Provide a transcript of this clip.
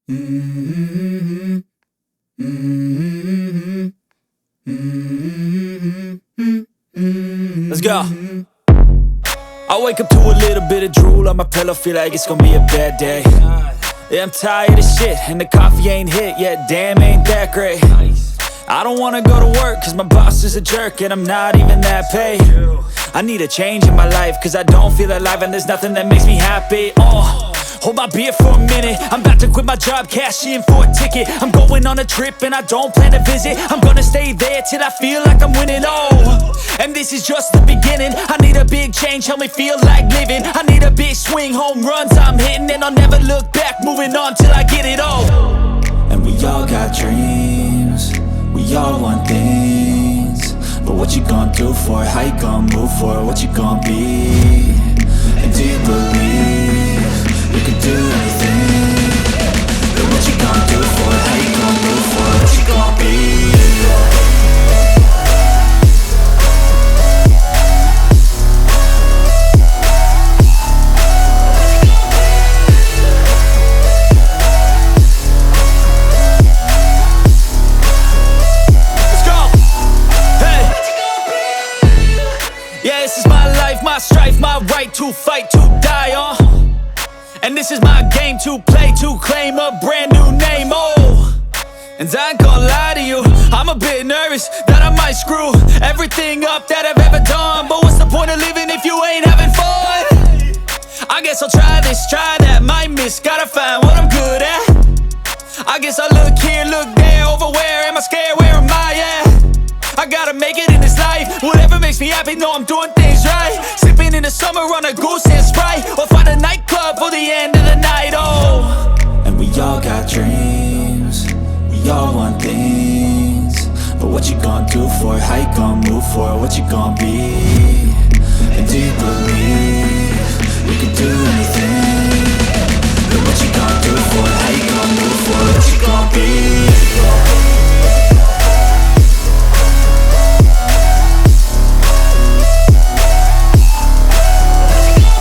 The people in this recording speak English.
Mm-hmm. Mm-hmm. Mm-hmm. Let's go. I wake up to a little bit of drool on my pillow, feel like it's gonna be a bad day. Yeah, I'm tired of shit, and the coffee ain't hit yet, damn, ain't that great. I don't wanna go to work, cause my boss is a jerk, and I'm not even that paid. I need a change in my life, cause I don't feel alive, and there's nothing that makes me happy. Hold my beer for a minute, I'm about to quit my job, cash in for a ticket. I'm going on a trip and I don't plan to visit. I'm gonna stay there till I feel like I'm winning, and this is just the beginning. I need a big change, help me feel like living. I need a big swing, home runs I'm hitting, and I'll never look back, moving on till I get it all. And we all got dreams, we all want things, but what you gonna do for it? How you gonna move for it? What you gonna be? And do you believe you can do anything? But what you gonna do for it? How you gonna move for it? What you gonna be? Yeah, this is my life, my strife, my right to fight, to die on. And this is my game to play, to claim a brand new name, And I ain't gonna lie to you, I'm a bit nervous that I might screw everything up that I've ever done. But what's the point of living if you ain't having fun? I guess I'll try this, try that, might miss, gotta find what I'm good at. I guess I look here, look there, over where am I scared, where am I at? I gotta make it in this life, whatever makes me happy, know I'm doing things right. Sipping in the summer on a goose and Sprite, or find a nightclub for the end of the night, And we all got dreams, we all want things, but what you gonna do for it? How you gonna move for it? What you gonna be? And do you believe you can do anything?